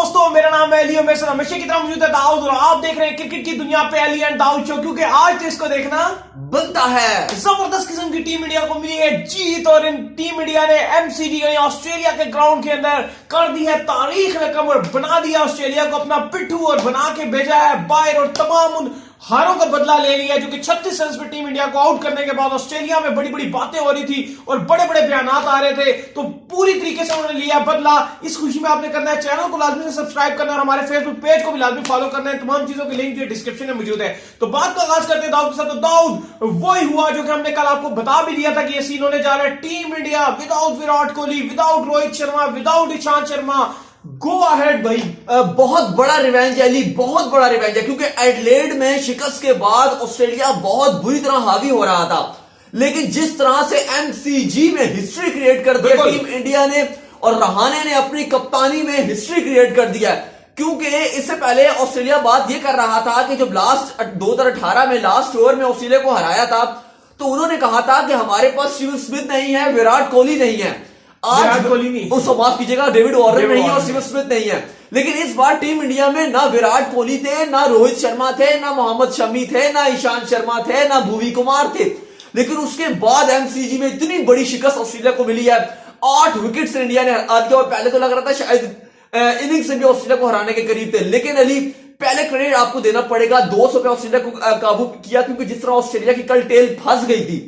दोस्तों, मेरा नाम है अली और मेरे साथ हमेशा की तरह मौजूद है दाऊद और आप देख रहे हैं क्रिकेट की दुनिया पे अली एंड दाऊद शो, क्योंकि आज तो इसको देखना बनता है। जबरदस्त किस्म की टीम इंडिया को मिली है जीत और इन टीम इंडिया ने एमसीजी यानी ऑस्ट्रेलिया के ग्राउंड के अंदर कर दी है तारीख रकम और बना दिया ऑस्ट्रेलिया को अपना पिट्ठू और बना के भेजा है बाहर और तमाम उन हारों का बदला ले लिया जो कि 36 रन पे टीम इंडिया को आउट करने के बाद ऑस्ट्रेलिया में बड़ी बड़ी बातें हो रही थी और बड़े बड़े बयान आ रहे थे, तो पूरी तरीके से उन्होंने लिया बदला। इस खुशी में आपने करना है चैनल को लाजमी से सब्सक्राइब करना और हमारे फेसबुक पेज को भी लाजमी फॉलो करना है। तमाम चीजों की लिंक डिस्क्रिप्शन में मौजूद है। तो बात का आगाज करते हैं दाऊद के साथ। तो दाऊद वही हुआ जो कि हमने कल आपको बता भी दिया था कि ये सीन होने जा रहा है। Team India without Virat Kohli, without Rohit Sharma, without Ishant Sharma, go ahead भाई। बहुत बड़ा रिवेंज है अली, बहुत बड़ा रिवेंज है, क्योंकि एडलेड में शिकस्त के बाद ऑस्ट्रेलिया बहुत बुरी तरह हावी हो रहा था, लेकिन जिस तरह से एमसीजी में हिस्ट्री क्रिएट कर दिया टीम इंडिया ने और रहाणे ने अपनी कप्तानी में हिस्ट्री क्रिएट कर दिया। क्योंकि इससे पहले ऑस्ट्रेलिया बात यह कर रहा था कि जब लास्ट 2018 में लास्ट ओवर में ऑस्ट्रेलिया को हराया था तो उन्होंने कहा था कि हमारे पास स्टीवन स्मिथ नहीं है, विराट कोहली नहीं है, आज उसको माफ कीजिएगा डेविड वार्नर नहीं है और स्टीवन स्मिथ नहीं है। लेकिन इस बार टीम इंडिया में ना विराट कोहली थे, ना रोहित शर्मा थे, ना मोहम्मद शमी थे, ना ईशांत शर्मा थे, ना भुवी कुमार थे। लेकिन उसके बाद एमसीजी में इतनी बड़ी शिकस्त ऑस्ट्रेलिया को मिली है। 8 विकेट से इंडिया ने हरा दिया और पहले तो लग रहा था शायद इनिंग्स से भी ऑस्ट्रेलिया को हराने के करीब थे। लेकिन अली पहले क्रेडिट आपको देना पड़ेगा, 200 पे ऑस्ट्रेलिया को काबू किया, क्योंकि जिस तरह ऑस्ट्रेलिया की कल टेल फंस गई थी,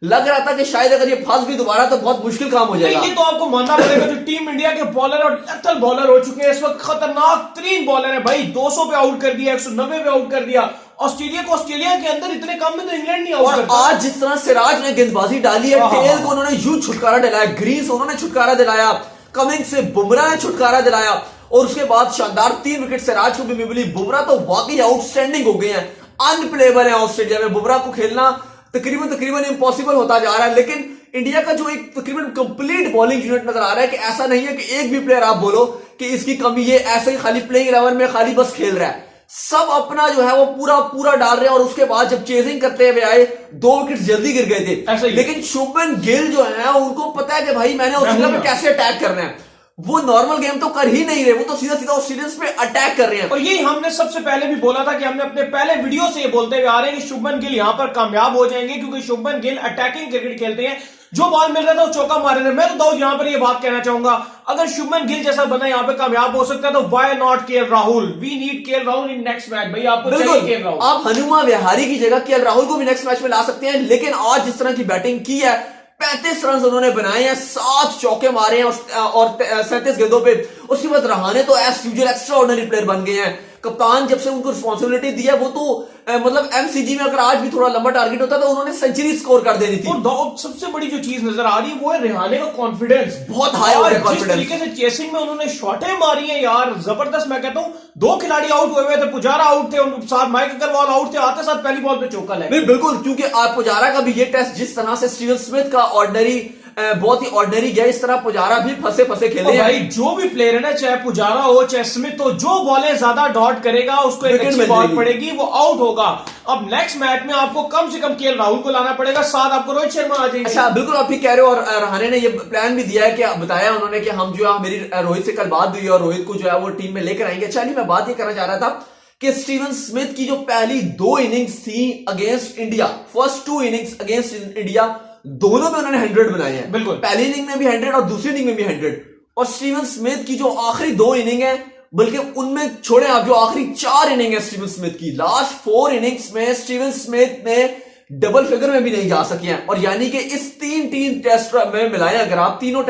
लग रहा था कि शायद अगर ये फंस गई दोबारा तो बहुत मुश्किल काम हो जाएगा। ये तो आपको मानना पड़ेगा जो टीम इंडिया के बॉलर और लेथल बॉलर हो चुके हैं इस वक्त, खतरनाक तरीन बॉलर है भाई। 200 पे आउट कर दिया, 190 पे आउट कर दिया ऑस्ट्रेलिया को। ऑस्ट्रेलिया के अंदर इतने कम में तो इंग्लैंड नहीं आउट करता। आज जिस तरह सिराज ने गेंदबाजी डाली है, टेल को उन्होंने यूं छुटकारा दिलाया, ग्रीन से उन्होंने छुटकारा दिलाया, कमिंस से बुमराह ने छुटकारा दिलाया और उसके बाद शानदार 3 विकेट सिराज को भी मिली। बुमराह तो वाकई आउटस्टैंडिंग हो गए हैं, अनप्लेबल है ऑस्ट्रेलिया में। बुमराह को खेलना तकरीबन इम्पॉसिबल होता जा रहा है। लेकिन इंडिया का जो एक तकरीबन कंप्लीट बॉलिंग यूनिट नजर आ रहा है कि ऐसा नहीं है कि एक भी प्लेयर आप बोलो कि इसकी कमी, ये ऐसे ही खाली प्लेइंग 11 में खाली बस खेल रहा है। सब अपना जो है वो पूरा डाल रहे हैं। और उसके बाद जब चेजिंग करते हुए आए 2 विकेट जल्दी गिर गए थे, लेकिन शुभमन गिल जो है उनको पता है कि भाई मैंने ऑस्ट्रेलिया में कैसे अटैक करना है। वो नॉर्मल गेम तो कर ही नहीं रहे, वो तो सीधा ऑस्ट्रेलियंस पे अटैक कर रहे हैं। और यही हमने सबसे पहले भी बोला था कि हमने अपने पहले वीडियो से ये बोलते हुए आ रहे हैं कि शुभमन गिल यहां पर कामयाब हो जाएंगे, क्योंकि शुभमन गिल अटैकिंग क्रिकेट खेलते हैं। जो बॉल मिल रहा था वो चौका मार रहे थे। मैं तो दाऊद यहां पर ये बात कहना चाहूंगा, अगर शुभमन गिल जैसा बंदा यहां पे कामयाब हो सकता है तो why not KL Rahul. We need KL Rahul in next match. भाई आपको चाहिए केएल राहुल। आप हनुमा विहारी की जगह केएल राहुल को भी नेक्स्ट मैच में ला सकते हैं। लेकिन आज जिस तरह की बैटिंग की है, 35 रन उन्होंने बनाए हैं, 7 चौके मारे हैं और 37 गेंदों पे। उसके बाद रहाणे तो as usual extraordinary player बन गए हैं। कप्तान जब से उनको रिस्पॉन्सिबिलिटी दी है, वो तो मतलब एमसीजी में अगर आज भी थोड़ा लंबा टारगेट होता तो उन्होंने सेंचुरी स्कोर कर देनी थी। और सबसे बड़ी जो चीज नजर आ रही है वो है रहाणे का कॉन्फिडेंस, बहुत हाई हो गया कॉन्फिडेंस। जिस तरीके से चेसिंग में उन्होंने शॉटें मारी हैं यार, जबरदस्त। मैं कहता हूं 2 खिलाड़ी आउट हुए थे, पुजारा आउट थे, उनके साथ माइक अग्रवाल आउट थे, आते साथ पहली बॉल पे चौका लगा। बिल्कुल, क्योंकि आप पुजारा का भी ये टेस्ट जिस तरह से स्टीवन स्मिथ का ऑर्डिनरी बहुत ही ऑर्डिनरी गया, इस तरह पुजारा भी फंसे खेले भाई। जो भी प्लेयर है ना, चाहे पुजारा हो चाहे स्मिथ हो, जो बॉलें ज्यादा डॉट करेगा उसको एक अच्छी बॉल पड़ेगी, वो आउट होगा। अब नेक्स्ट मैच में आपको कम से कम केएल राहुल को लाना पड़ेगा, साथ आपको रोहित शर्मा आ जाएंगे। अच्छा, बिल्कुल आप ठीक कह रहे हो। और रहाणे ने ये प्लान भी दिया है कि बताया उन्होंने कि हम जो है, मेरी रोहित से कल बात हुई और रोहित को जो है वो टीम में लेकर आएंगे। अच्छा, मैं बात ये करना चाह रहा था कि स्टीवन स्मिथ की जो पहली 2 इनिंग्स थी against India, first 2 innings against India, दोनों में उन्होंने 100 बनाए हैं। बिल्कुल, पहली इनिंग में भी 100 और दूसरी इनिंग में भी 100। और स्टीवन स्मिथ की जो आखिरी 2 इनिंग है, बल्कि उनमें छोड़े आप, जो आखिरी 4 इनिंग है स्टीवन स्मिथ की, लास्ट 4 इनिंग्स में स्टीवन स्मिथ ने डबल फिगर में भी नहीं जा सके हैं। और यानी कि इस 3 टेस्ट में मिलाएं अगर आप, 2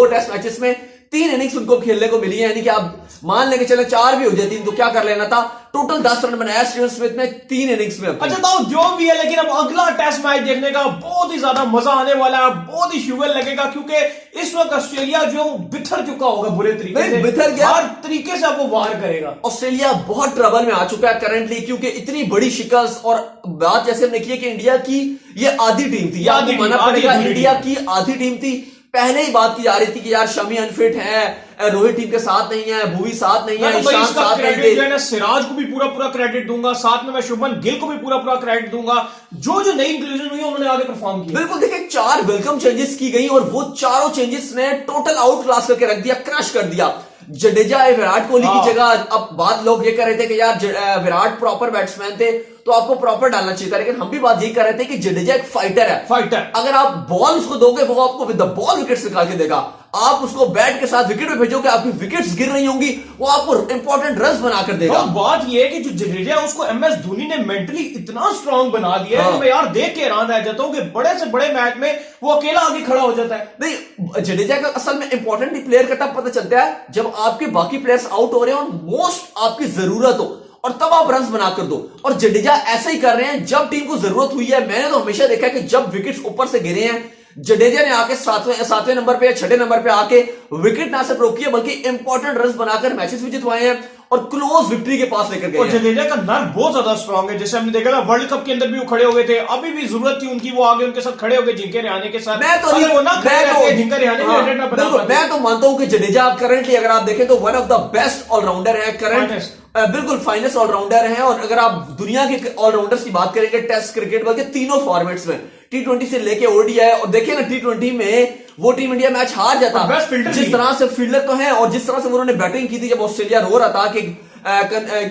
टेस्ट मैचेस में 3 इनिंग्स उनको खेलने को मिली है। यानी कि आप मान लेके चले 4 भी हो जाती तो क्या कर लेना था। टोटल 10 रन बनाया स्टीवन स्मिथ ने 3 इनिंग्स में। अच्छा तो जो भी है, लेकिन अब अगला टेस्ट मैच देखने का बहुत ही ज्यादा मजा आने वाला है, बहुत ही शुगर लगेगा, क्योंकि इस वक्त ऑस्ट्रेलिया जो बिखर चुका होगा बुरे तरीके से, बिखर गया, हर तरीके से आपको वार करेगा। ऑस्ट्रेलिया बहुत ट्रबल में आ चुका है करंटली, क्योंकि इतनी बड़ी शिकस्त। और बात जैसे हमने की है कि इंडिया की ये आधी टीम थी, मानना पड़ेगा इंडिया की आधी टीम थी। पहले ही बात की जा रही थी कि यार शमी अनफिट है, रोहित टीम के साथ नहीं है, भुवी साथ नहीं है, मैं तो भाई ईशान इसका साथ नहीं क्रेडिट जो है। है ना सिराज को भी पूरा पूरा क्रेडिट दूंगा, साथ में मैं शुभमन गिल को भी पूरा पूरा क्रेडिट दूंगा। जो जो नई इंक्लूजन हुई है उन्होंने आगे परफॉर्म किया। बिल्कुल, देखिए 4 वेलकम चेंजेस की गई और वो चारों चेंजेस ने टोटल आउट क्लास करके रख दिया, क्रश कर दिया। जडेजा है विराट कोहली की जगह। अब बात लोग ये कर रहे थे कि यार विराट प्रॉपर बैट्समैन थे तो आपको प्रॉपर डालना चाहिए था, लेकिन हम भी बात यही कर रहे थे कि जडेजा एक फाइटर है। फाइटर, अगर आप बॉल उसको दोगे वो आपको विद द बॉल विकेट्स निकाल के देगा। आप उसको बैट के साथ विकेट पे भेजोगे, आपकी विकेट्स गिर रही होंगी, वो आपको इंपॉर्टेंट रन्स बनाकर देगा। तो बात ये है कि जो जडेजा है उसको एमएस धोनी ने मेंटली इतना स्ट्रांग बना दिया है कि मैं यार देख के हैरान रह जाता हूं कि बड़े से बड़े मैच में वो अकेला आगे खड़ा हो जाता है। नहीं, जडेजा का असल में इंपॉर्टेंट प्लेयर का तब पता चलता है जब आपके बाकी प्लेयर्स आउट हो रहे हैं और मोस्ट आपकी जरूरत हो, और तब आप रन्स बनाकर दो। और जडेजा ऐसा ही कर रहे हैं जब टीम को जरूरत हुई है। मैंने तो हमेशा देखा है कि जब विकेट्स ऊपर से गिरे हैं, जडेजा ने आके सातवें नंबर पे या छठे नंबर पे आके विकेट ना सिर्फ रोकी है बल्कि इंपॉर्टेंट रन्स बनाकर मैचेस भी जितवाए हैं और क्लोज विक्ट्री के पास लेकर गए और हैं। जडेजा का नर्व बहुत ज्यादा स्ट्रांग है, जैसे हमने देखा था वर्ल्ड कप के अंदर भी वो खड़े हो गए थे, अभी भी जरूरत थी उनकी, वो आगे उनके साथ खड़े हो गए जिनके रियाने के साथ। मैं तो अगर वो ना खड़े रहते जिनके रियाने में 100 ना बना पाते। मैं तो मानता हूं कि जडेजा करंटली अगर आप देखें तो one of the best all rounder है करंट, बिल्कुल फाइनेस्ट ऑलराउंडर है। और अगर आप दुनिया के ऑलराउंडर्स की बात करेंगे टेस्ट क्रिकेट बल्कि तीनों फॉर्मेट्स में, T20 से लेके ओडीआई, और देखिए ना T20 में वो टीम इंडिया मैच हार जाता, जिस तरह से फील्डर तो है और जिस तरह से उन्होंने बैटिंग की थी जब ऑस्ट्रेलिया रो रहा था कि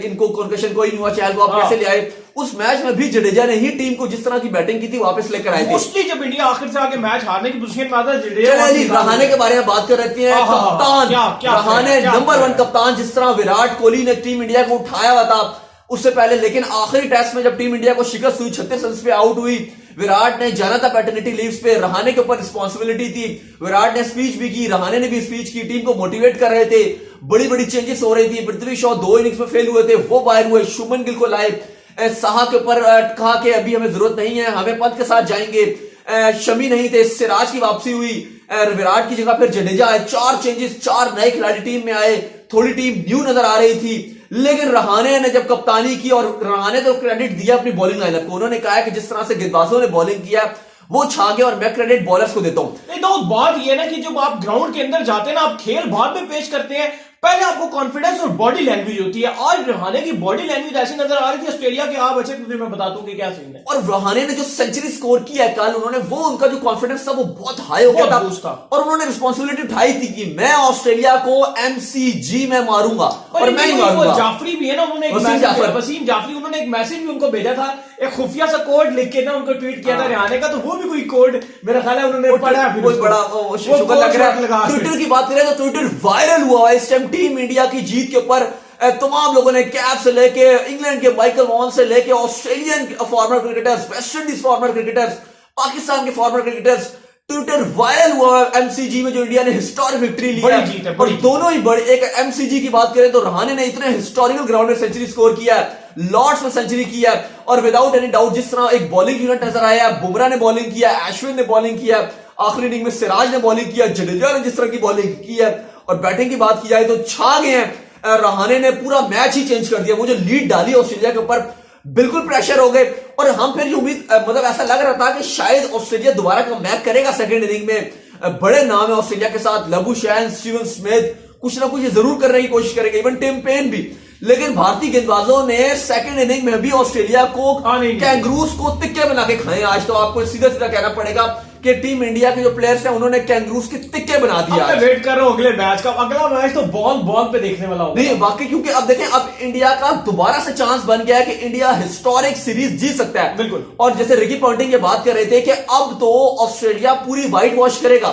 इनको कंकशन कोई नहीं हुआ, चहल को आप कैसे ले आए, उस मैच में भी जडेजा ने ही टीम को जिस तरह की बैटिंग की थी वापस लेकर आए थे। मोस्टली जब इंडिया आखिर से आगे मैच हारने की पोजीशन में आता है जडेजा। रहाणे के बारे में बात कर रहे हैं, कप्तान रहाणे नंबर 1 कप्तान, जिस तरह विराट कोहली ने टीम इंडिया को उठाया हुआ था उससे पहले, लेकिन आखिरी टेस्ट में जब टीम इंडिया को शिकस्त हुई, 36 रन पे आउट हुई, विराट ने जाना था पैटर्निटी लीव्स पे, रहाणे के ऊपर रिस्पॉन्सिबिलिटी थी, विराट ने स्पीच भी की, रहाणे ने भी स्पीच की, टीम को मोटिवेट कर रहे थे, बड़ी बड़ी चेंजेस हो रही थी। पृथ्वी शॉ 2 इनिंग्स में फेल हुए थे, वो बाहर हुए, शुभमन गिल को लाए, साहा के ऊपर कहा कि अभी हमें जरूरत नहीं है, हमें पंत के साथ जाएंगे, शमी नहीं थे, सिराज की वापसी हुई, विराट की जगह फिर जडेजा आए, 4 चेंजेस, 4 नए खिलाड़ी टीम में आए, थोड़ी टीम न्यू नजर आ रही थी। लेकिन रहाणे ने जब कप्तानी की, और रहाणे तो क्रेडिट दिया अपनी बॉलिंग लाइनअप को, उन्होंने कहा कि जिस तरह से गेंदबाजों ने बॉलिंग किया वो छा गया, और मैं क्रेडिट बॉलर्स को देता हूं। तो बात ये ना कि जब आप ग्राउंड के अंदर जाते हैं ना, आप खेल बाद में पेश करते हैं, पहले आपको कॉन्फिडेंस और बॉडी लैंग्वेज होती है। आज रहाणे की बॉडी लैंग्वेज ऐसी नजर आ रही थी ऑस्ट्रेलिया के, आप अच्छे तुझे मैं बताता हूं कि क्या सीन है। और रहाणे ने जो सेंचुरी स्कोर किया है कल, उन्होंने वो उनका जो कॉन्फिडेंस था वो बहुत हाई हो गया था, और उन्होंने रिस्पॉन्सिबिलिटी उठाई थी कि मैं ऑस्ट्रेलिया को एमसीजी में मारूंगा और मैं ही मारूंगा। जाफरी भी है ना, उन्होंने वसीम जाफरी उन्होंने एक मैसेज भी उनको भेजा था, एक खुफिया सा कोड लिख के ना उनको ट्वीट किया था रहाणे का, तो वो भी कोई कोड मेरा ख्याल है उन्होंने पढ़ा, कोई बड़ा शुक्र लग रहा है। ट्विटर की बात करें तो ट्विटर वायरल हुआ है इस टाइम टीम इंडिया की जीत के ऊपर। तमाम लोगों ने कैप से लेके इंग्लैंड के माइकल वॉन से लेके Australian farmer cricketers, West Indies farmer cricketers, Pakistan के फॉर्मर क्रिकेटर्स, ट्विटर वायरल हुआ एमसीजी में जो इंडिया ने हिस्टोरिक विक्ट्री ली है। और दोनों ही बड़े, एक एमसीजी की बात करें तो रहाणे ने इतने हिस्टोरिकल ग्राउंड में सेंचुरी स्कोर किया है, लॉर्ड्स में सेंचुरी किया है, और विदाउट एनी डाउट जिस तरह एक बॉलिंग यूनिट नजर आया, बुमराह ने बॉलिंग किया, अश्विन ने बॉलिंग किया, आखिरी इनिंग में सिराज ने बॉलिंग किया, जडेजा ने जिस तरह की बॉलिंग की है, और बैटिंग की बात की जाए तो छा गए हैं। रहाणे ने पूरा मैच ही चेंज कर दिया, वो जो लीड डाली ऑस्ट्रेलिया के ऊपर बिल्कुल प्रेशर हो गए, और हम फिर उम्मीद, मतलब ऐसा लग रहा था कि शायद ऑस्ट्रेलिया दोबारा कमबैक करेगा सेकंड इनिंग में। बड़े नाम है ऑस्ट्रेलिया के साथ, लबुशैन, स्टीवन स्मिथ, कुछ ना कुछ जरूर करने की कोशिश करेंगे, इवन टिम पेन भी। लेकिन भारतीय गेंदबाजों ने सेकंड इनिंग में भी ऑस्ट्रेलिया को कैंगरूस को तिक्के बना के खाए। आज तो आपको सीधा सीधा कहना पड़ेगा कि टीम इंडिया के जो प्लेयर्स हैं उन्होंने कैंगरूस के तिक्के बना दिया। मैं वेट कर रहा हूं अगले मैच का, अगला मैच तो बॉल पे देखने वाला होगा। नहीं वाकई, क्योंकि अब देखें, अब इंडिया का दोबारा से चांस बन गया है कि इंडिया हिस्टोरिक सीरीज जीत सकता है। बिल्कुल। और जैसे रिकी पॉन्टिंग ये बात कर रहे थे कि अब तो ऑस्ट्रेलिया पूरी व्हाइट वॉश करेगा,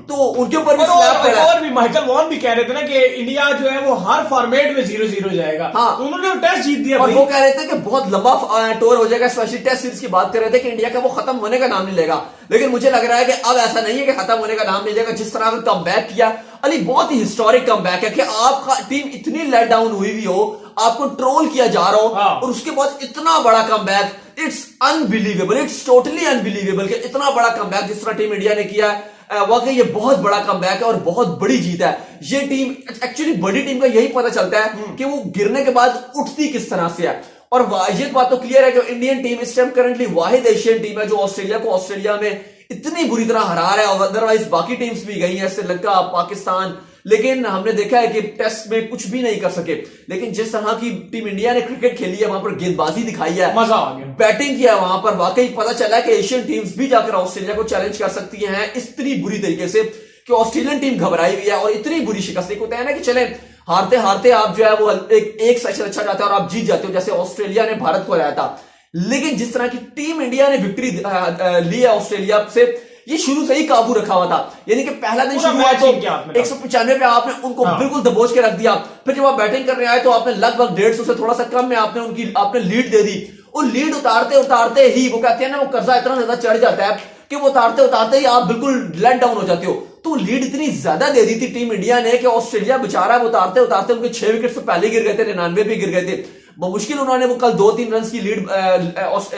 तो उनके ऊपर भी स्लैब पड़ा है। और भी माइकल वॉन भी कह रहे थे ना कि इंडिया जो है वो हर फॉर्मेट में 0-0 जाएगा। हाँ, तो उन्होंने टेस्ट जीत दिया, और वो कह रहे थे कि बहुत लंबा टूर हो जाएगा, स्पेशली टेस्ट सीरीज की बात कर रहे थे कि इंडिया का वो खत्म होने का नाम नहीं लेगा। लेकिन मुझे लग रहा है कि अब ऐसा नहीं है कि खत्म होने का नाम नहीं लेगा। जिस तरह का कमबैक किया अली, बहुत ही हिस्टोरिक कमबैक है कि आपका टीम इतनी लेट डाउन हुई हुई हो, आपको ट्रोल किया जा रहा हो, और उसके बाद इतना बड़ा comeback, it's unbelievable, it's totally unbelievable कि इतना बड़ा कमबैक जिस तरह टीम इंडिया ने किया है। वाकई ये बहुत बड़ा कमबैक है और बहुत बड़ी जीत है। ये टीम एक्चुअली, बड़ी टीम का यही पता चलता है कि वो गिरने के बाद उठती किस तरह से है। और ये बात तो क्लियर है कि इंडियन टीम इस टाइम करंटली वाहिद एशियन टीम है जो ऑस्ट्रेलिया को ऑस्ट्रेलिया में इतनी बुरी तरह हरा रहा है। अदरवाइज बाकी टीम्स भी गई हैं, श्रीलंका, पाकिस्तान, लेकिन हमने देखा है कि टेस्ट में कुछ भी नहीं कर सके। लेकिन जिस तरह की टीम इंडिया ने क्रिकेट खेली है, वहां पर गेंदबाजी दिखाई है, मजा आ गया, बैटिंग किया वहां पर, वाकई पता चला कि एशियन टीम्स भी जाकर ऑस्ट्रेलिया को चैलेंज कर सकती हैं इतनी बुरी तरीके से कि ऑस्ट्रेलियन टीम घबराई हुई है और इतनी बुरी शिकस्त। एक होता है ना कि चले हारते हारते आप जो है वो एक सेशन अच्छा जाता है और आप जीत जाते हो, जैसे ऑस्ट्रेलिया ने भारत को हराया था। लेकिन जिस तरह की टीम इंडिया ने विक्ट्री ली है ऑस्ट्रेलिया से, ये शुरू से ही काबू रखा हुआ था। यानी कि पहला दिन शुरू हुआ तो 195 पे आपने उनको बिल्कुल दबोच के रख दिया। फिर जब आप बैटिंग करने आए तो आपने लगभग 150 से थोड़ा सा कम में आपने लीड दे दी। और लीड उतारते उतारते ही वो कहते हैं ना, वो कर्जा इतना ज्यादा चढ़ जाता है कि वो उतारते उतारते ही आप बिल्कुल लेट डाउन हो जाते हो। तो लीड इतनी ज्यादा दे दी थी टीम इंडिया ने कि ऑस्ट्रेलिया बेचारा उतारते उतारते उनके 6 विकेट से पहले गिर गए थे, 99 पे गिर गए थे। मुश्किल उन्होंने वो कल 2-3 रन की लीड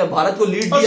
भारत को लीड दी।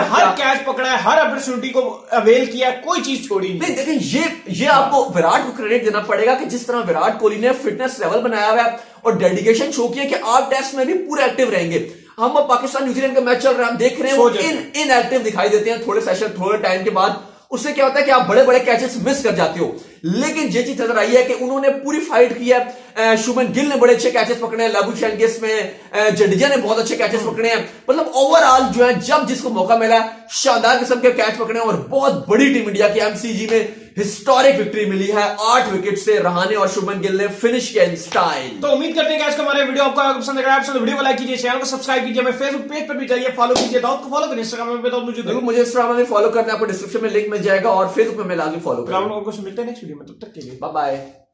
हर कैच पकड़ा है, हर अपॉर्चुनिटी को अवेल किया, कोई चीज छोड़ी नहीं। देखें ये आपको विराट को क्रेडिट देना पड़ेगा कि जिस तरह विराट कोहली ने फिटनेस लेवल बनाया हुआ है और डेडिकेशन शो किया कि आप टेस्ट में भी पूरे एक्टिव रहेंगे। हम पाकिस्तान न्यूजीलैंड का मैच चल रहा है, हम देख रहे हैं वो इनएक्टिव दिखाई देते हैं थोड़े सेशन थोड़े टाइम के बाद। उससे क्या होता है कि आप बड़े बड़े कैचेस मिस कर जाते हो। लेकिन ये चीज नजर आई है कि उन्होंने पूरी फाइट की है। शुभमन गिल ने बड़े अच्छे कैचेस पकड़े हैं, लाबू शेंगिस में जडेजा ने बहुत अच्छे कैचेस पकड़े हैं। मतलब ओवरऑल जो है जब जिसको मौका मिला शानदार किस्म के कैच पकड़े और बहुत बड़ी टीम इंडिया की एमसीजी में हिस्टोरिक विक्ट्री मिली है। 8 विकेट से रहाणे और शुभमन गिल ने फिनिश किया इन स्टाइल। तो उम्मीद करते हैं कि आज का हमारे वीडियो आपको पसंद आएगा। आप वीडियो को लाइक कीजिए, चैनल को सब्सक्राइब कीजिए, हमें फेसबुक पेज पर भी जाइए, फॉलो कीजिए, दाऊद को फॉलो करिए, इंस्टाग्राम पे तो मुझे इंस्टाग्राम में फॉलो करना है, आपको डिस्क्रिप्शन में लिंक मिल जाएगा और फेसबुक में मिला के फॉलो करें। मिलते हैं नेक्स्ट वीडियो में, तब तक के लिए बाय बाय।